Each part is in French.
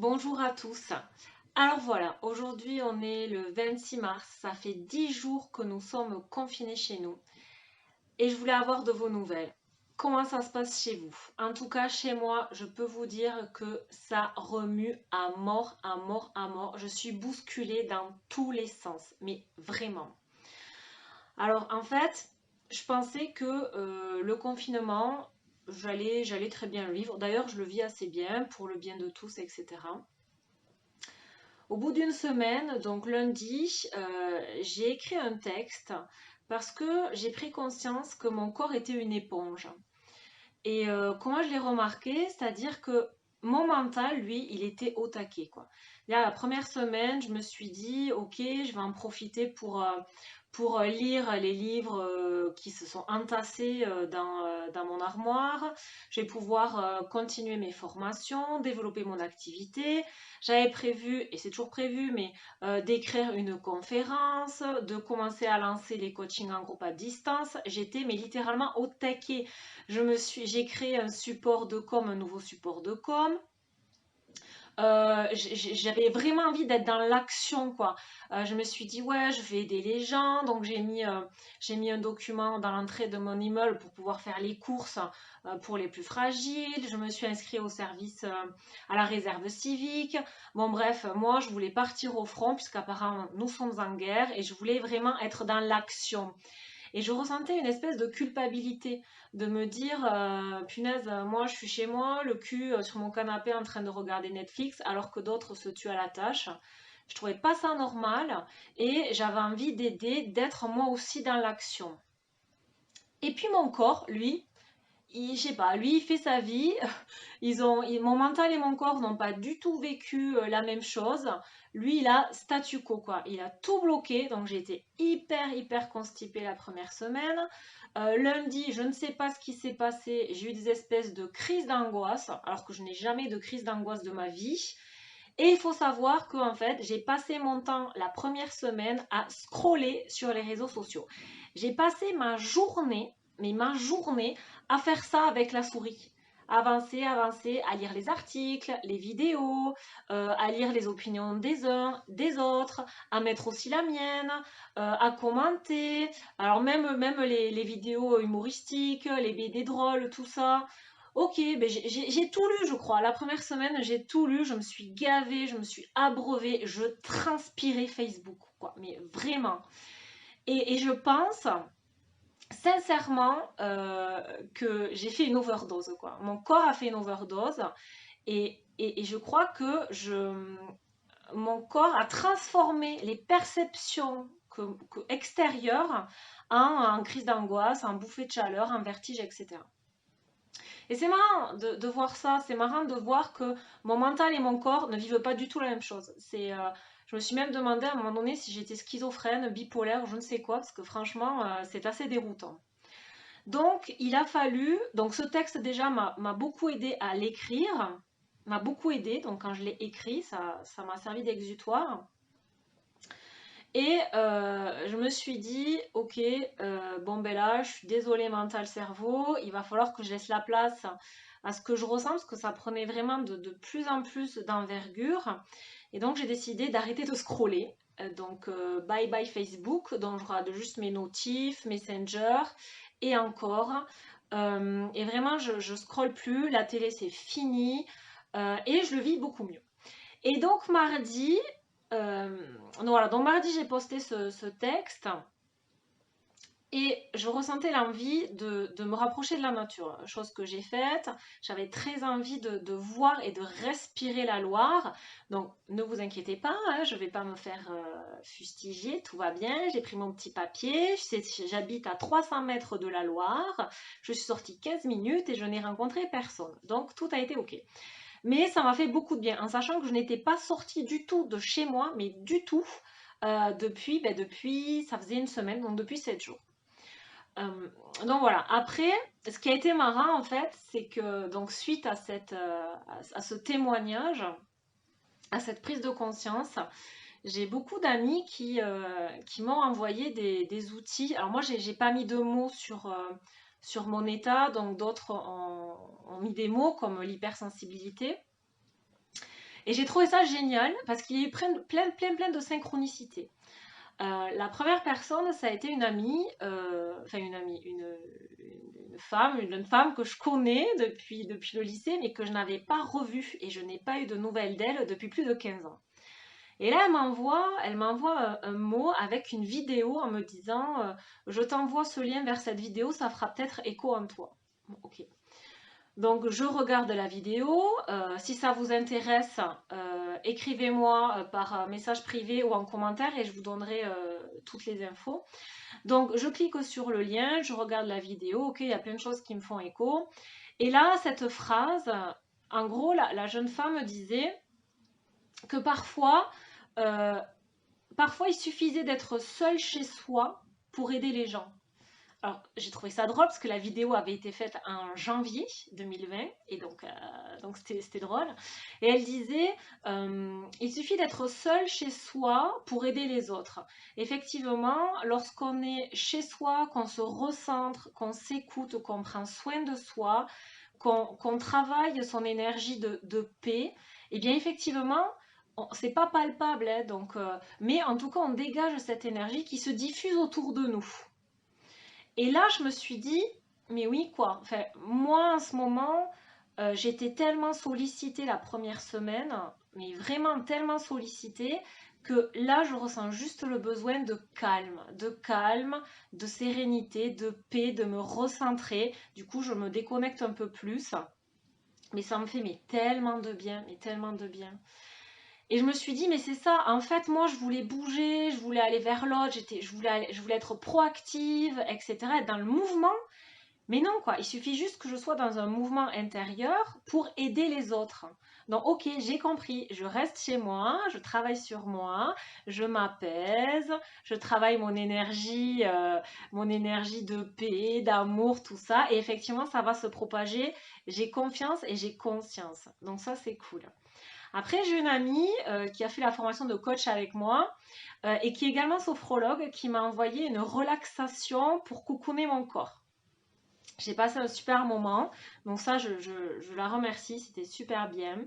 Bonjour à tous. Alors voilà, aujourd'hui on est le 26 mars, ça fait 10 jours que nous sommes confinés chez nous et je voulais avoir de vos nouvelles. Comment ça se passe chez vous? En tout cas, chez moi, je peux vous dire que ça remue à mort, à mort, à mort. Je suis bousculée dans tous les sens, mais vraiment. Alors en fait, je pensais que le confinement, j'allais très bien le vivre. D'ailleurs, je le vis assez bien pour le bien de tous, etc. Au bout d'une semaine, donc lundi, j'ai écrit un texte parce que j'ai pris conscience que mon corps était une éponge. Et comment je l'ai remarqué, c'est-à-dire que mon mental, lui, il était au taquet, quoi. Là, la première semaine, je me suis dit, ok, je vais en profiter pour lire les livres qui se sont entassés dans mon armoire. Je vais pouvoir continuer mes formations, développer mon activité. J'avais prévu, et c'est toujours prévu, mais d'écrire une conférence, de commencer à lancer les coachings en groupe à distance. J'étais mais littéralement au taquet. J'ai créé un support de com, un nouveau support de com. J'avais vraiment envie d'être dans l'action, quoi. Je me suis dit, ouais, je vais aider les gens. Donc, j'ai mis un document dans l'entrée de mon immeuble pour pouvoir faire les courses pour les plus fragiles. Je me suis inscrite au service à la réserve civique. Bon, bref, moi, je voulais partir au front, puisqu'apparemment, nous sommes en guerre et je voulais vraiment être dans l'action. Et je ressentais une espèce de culpabilité, de me dire, punaise, moi je suis chez moi, le cul sur mon canapé en train de regarder Netflix, alors que d'autres se tuent à la tâche. Je trouvais pas ça normal et j'avais envie d'aider, d'être moi aussi dans l'action. Et puis mon corps, lui, je sais pas, lui il fait sa vie. Mon mental et mon corps n'ont pas du tout vécu la même chose. Lui, il a statu quo, quoi. Il a tout bloqué, donc j'ai été hyper constipée la première semaine. Lundi, je ne sais pas ce qui s'est passé, j'ai eu des espèces de crises d'angoisse, alors que je n'ai jamais de crise d'angoisse de ma vie. Et il faut savoir que en fait, j'ai passé mon temps la première semaine à scroller sur les réseaux sociaux. J'ai passé ma journée à faire ça avec la souris. Avancer, à lire les articles, les vidéos, à lire les opinions des uns, des autres, à mettre aussi la mienne, à commenter. Alors même les vidéos humoristiques, les BD drôles, tout ça. Ok, ben j'ai tout lu, je crois. La première semaine, j'ai tout lu, je me suis gavée, je me suis abreuvée, je transpirais Facebook, quoi. Mais vraiment. Et je pense sincèrement que j'ai fait une overdose, quoi. Mon corps a fait une overdose et je crois que mon corps a transformé les perceptions extérieures en crise d'angoisse, en bouffée de chaleur, en vertige, etc. Et c'est marrant de voir ça, c'est marrant de voir que mon mental et mon corps ne vivent pas du tout la même chose. Je me suis même demandé à un moment donné si j'étais schizophrène, bipolaire, je ne sais quoi, parce que franchement, c'est assez déroutant. Donc, il a fallu, donc ce texte déjà m'a beaucoup aidé à l'écrire, m'a beaucoup aidé, donc quand je l'ai écrit, ça m'a servi d'exutoire. Et je me suis dit, ok, bon ben là, je suis désolée mental cerveau, il va falloir que je laisse la place à ce que je ressens, parce que ça prenait vraiment de plus en plus d'envergure. Et donc j'ai décidé d'arrêter de scroller. Donc bye bye Facebook, donc je regarde juste mes notifs, Messenger, et encore. Et vraiment, je scrolle plus, la télé c'est fini, et je le vis beaucoup mieux. Et donc mardi, donc voilà, donc mardi j'ai posté ce texte et je ressentais l'envie de me rapprocher de la nature, chose que j'ai faite. J'avais très envie de voir et de respirer la Loire. Donc ne vous inquiétez pas, hein, je ne vais pas me faire fustiger, tout va bien. J'ai pris mon petit papier, j'habite à 300 mètres de la Loire. Je suis sortie 15 minutes et je n'ai rencontré personne. Donc tout a été OK. Mais ça m'a fait beaucoup de bien, en sachant que je n'étais pas sortie du tout de chez moi, mais du tout, depuis, ça faisait une semaine, donc depuis 7 jours. Euh, donc voilà, après, ce qui a été marrant en fait, c'est que donc suite à ce témoignage, à cette prise de conscience, j'ai beaucoup d'amis qui m'ont envoyé des outils. Alors moi, j'ai pas mis de mots sur mon état, donc d'autres ont mis des mots comme l'hypersensibilité. Et j'ai trouvé ça génial parce qu'il y a eu plein de synchronicités. La première personne, ça a été une amie, enfin une amie, une femme que je connais depuis le lycée, mais que je n'avais pas revue et je n'ai pas eu de nouvelles d'elle depuis plus de 15 ans. Et là, elle m'envoie un mot avec une vidéo en me disant je t'envoie ce lien vers cette vidéo, ça fera peut-être écho en toi. Bon, ok. Donc je regarde la vidéo. Si ça vous intéresse, écrivez-moi par message privé ou en commentaire et je vous donnerai toutes les infos. Donc je clique sur le lien, je regarde la vidéo. Ok, il y a plein de choses qui me font écho. Et là, cette phrase, en gros, la jeune femme disait que euh, parfois il suffisait d'être seul chez soi pour aider les gens. Alors, j'ai trouvé ça drôle parce que la vidéo avait été faite en janvier 2020 et donc c'était drôle. Et elle disait il suffit d'être seul chez soi pour aider les autres. Effectivement, lorsqu'on est chez soi, qu'on se recentre, qu'on s'écoute, qu'on prend soin de soi, qu'on travaille son énergie de paix, et bien effectivement, c'est pas palpable, hein, mais en tout cas, on dégage cette énergie qui se diffuse autour de nous. Et là, je me suis dit, mais oui, quoi. Enfin, moi, en ce moment, j'étais tellement sollicitée la première semaine, mais vraiment tellement sollicitée, que là, je ressens juste le besoin de calme, de sérénité, de paix, de me recentrer. Du coup, je me déconnecte un peu plus. Mais ça me fait tellement de bien, mais tellement de bien. Et je me suis dit, mais c'est ça, en fait, moi, je voulais bouger, je voulais aller vers l'autre, je voulais être proactive, etc., être dans le mouvement. Mais non, quoi, il suffit juste que je sois dans un mouvement intérieur pour aider les autres. Donc, ok, j'ai compris, je reste chez moi, je travaille sur moi, je m'apaise, je travaille mon énergie de paix, d'amour, tout ça. Et effectivement, ça va se propager. J'ai confiance et j'ai conscience. Donc, ça, c'est cool. Après, j'ai une amie qui a fait la formation de coach avec moi et qui est également sophrologue, qui m'a envoyé une relaxation pour cocooner mon corps. J'ai passé un super moment, donc ça, je la remercie, c'était super bien.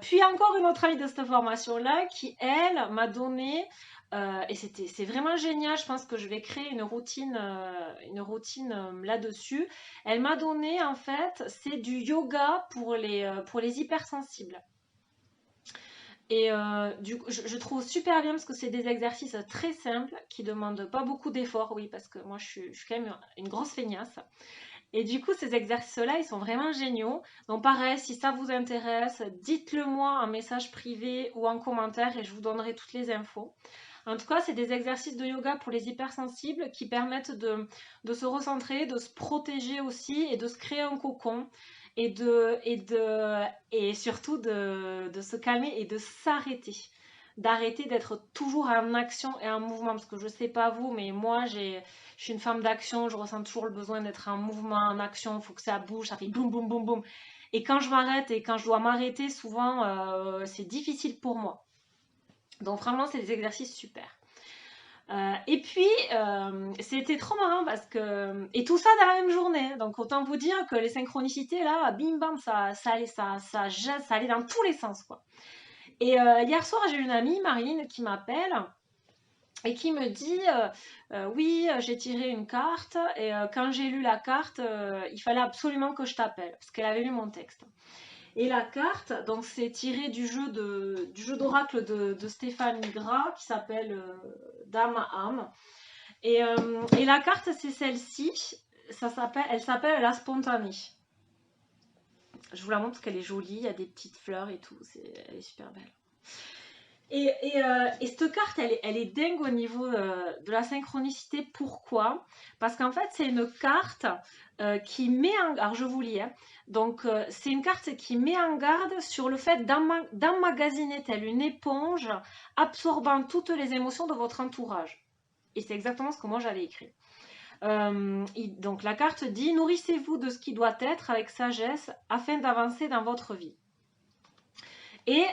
Puis encore une autre amie de cette formation-là qui, elle, m'a donné, et c'est vraiment génial, je pense que je vais créer une routine là-dessus. Elle m'a donné, en fait, c'est du yoga pour les hypersensibles. Et du coup, je trouve super bien parce que c'est des exercices très simples qui demandent pas beaucoup d'efforts, oui, parce que moi je suis quand même une grosse feignasse. Et du coup, ces exercices-là, ils sont vraiment géniaux. Donc pareil, si ça vous intéresse, dites-le moi en message privé ou en commentaire et je vous donnerai toutes les infos. En tout cas, c'est des exercices de yoga pour les hypersensibles qui permettent de se recentrer, de se protéger aussi et de se créer un cocon et surtout de se calmer et de s'arrêter. D'arrêter d'être toujours en action et en mouvement. Parce que je ne sais pas vous, mais moi, je suis une femme d'action, je ressens toujours le besoin d'être en mouvement, en action, il faut que ça bouge, ça fait boum, boum, boum, boum. Et quand je m'arrête et quand je dois m'arrêter, souvent, c'est difficile pour moi. Donc vraiment, c'est des exercices super. Et puis, c'était trop marrant parce que... Et tout ça dans la même journée. Donc, autant vous dire que les synchronicités, là, bim bam, ça allait dans tous les sens, quoi. Et hier soir, j'ai une amie, Marilyn, qui m'appelle et qui me dit oui, j'ai tiré une carte et quand j'ai lu la carte, il fallait absolument que je t'appelle parce qu'elle avait lu mon texte. Et la carte, donc c'est tiré du jeu d'oracle de Stéphane Gras qui s'appelle Dame à âme. Et la carte, c'est celle-ci. Elle s'appelle la spontanée. Je vous la montre parce qu'elle est jolie. Il y a des petites fleurs et tout. Elle est super belle. Et cette carte, elle est dingue au niveau de la synchronicité. Pourquoi? Parce qu'en fait, c'est une carte qui met en... Alors, je vous lis. Hein. Donc, c'est une carte qui met en garde sur le fait d'emmagasiner telle une éponge, absorbant toutes les émotions de votre entourage. Et c'est exactement ce que moi j'avais écrit. Donc, la carte dit « Nourrissez-vous de ce qui doit être avec sagesse afin d'avancer dans votre vie. » Et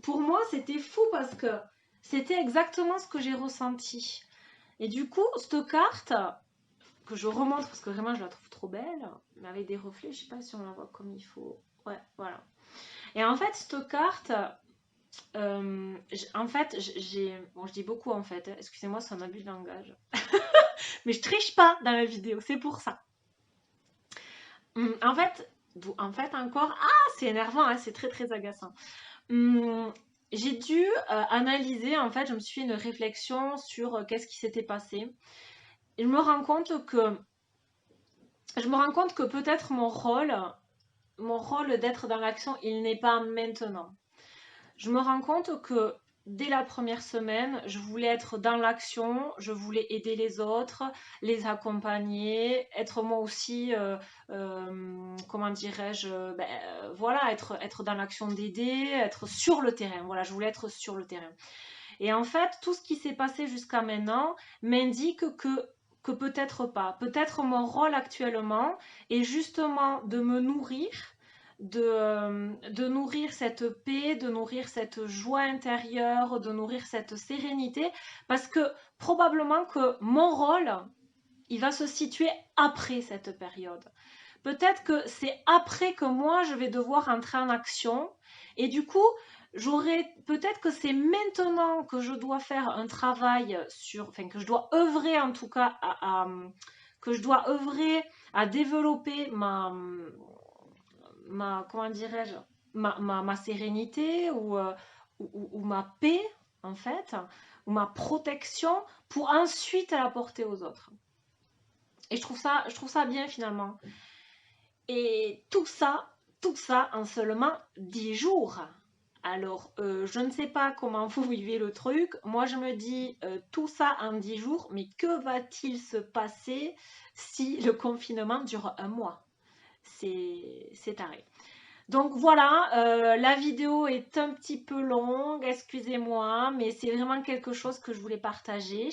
pour moi, c'était fou parce que c'était exactement ce que j'ai ressenti. Et du coup, cette carte, que je remonte parce que vraiment je la trouve trop belle, mais avec des reflets, je sais pas si on la voit comme il faut. Ouais, voilà. Et en fait, cette carte, En fait, bon, je dis beaucoup en fait, hein. Excusez-moi, c'est un abus de langage. Mais je triche pas dans la vidéo, c'est pour ça. En fait encore, ah, c'est énervant, hein, c'est très très agaçant. Hum, j'ai dû analyser, en fait, je me suis fait une réflexion sur qu'est-ce qui s'était passé. Et je me rends compte que peut-être mon rôle d'être dans l'action, il n'est pas maintenant. Je me rends compte que dès la première semaine, je voulais être dans l'action, je voulais aider les autres, les accompagner, être moi aussi, comment dirais-je, voilà, être dans l'action d'aider, être sur le terrain. Voilà, je voulais être sur le terrain. Et en fait, tout ce qui s'est passé jusqu'à maintenant m'indique que peut-être pas. Peut-être mon rôle actuellement est justement de me nourrir, de nourrir cette paix, de nourrir cette joie intérieure, de nourrir cette sérénité, parce que probablement que mon rôle, il va se situer après cette période. Peut-être que c'est après que moi, je vais devoir entrer en action. Et du coup, peut-être que c'est maintenant que je dois faire un travail enfin, que je dois œuvrer en tout cas que je dois œuvrer à développer comment dirais-je, ma sérénité ou ma paix, en fait, ou ma protection pour ensuite la porter aux autres. Et je trouve ça bien finalement. Et tout ça en seulement 10 jours. Alors, je ne sais pas comment vous vivez le truc. Moi, je me dis, tout ça en 10 jours, mais que va-t-il se passer si le confinement dure un mois? C'est taré. Donc voilà, la vidéo est un petit peu longue, excusez-moi, mais c'est vraiment quelque chose que je voulais partager.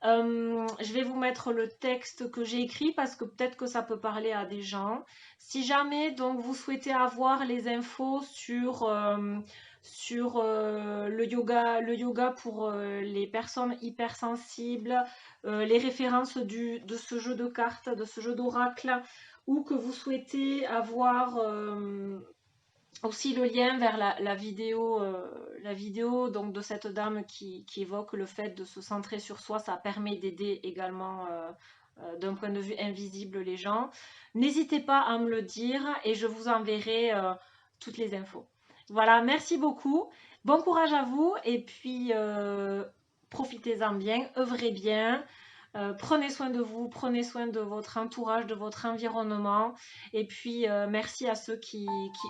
Je vais vous mettre le texte que j'ai écrit parce que peut-être que ça peut parler à des gens. Si jamais donc vous souhaitez avoir les infos sur le yoga pour les personnes hypersensibles, les références de ce jeu de cartes, de ce jeu d'oracle, ou que vous souhaitez avoir aussi le lien vers la vidéo donc, de cette dame qui évoque le fait de se centrer sur soi, ça permet d'aider également d'un point de vue invisible les gens. N'hésitez pas à me le dire et je vous enverrai toutes les infos. Voilà, merci beaucoup. Bon courage à vous et puis profitez-en bien, œuvrez bien. Prenez soin de vous, prenez soin de votre entourage, de votre environnement. Et puis, merci à ceux qui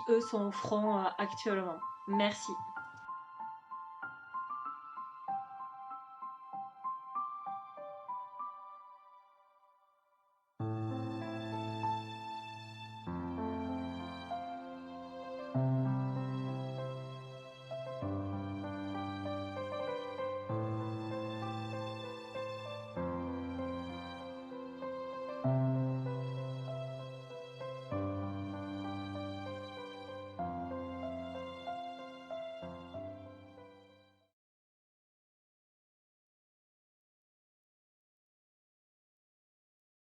eux, sont au front actuellement. Merci.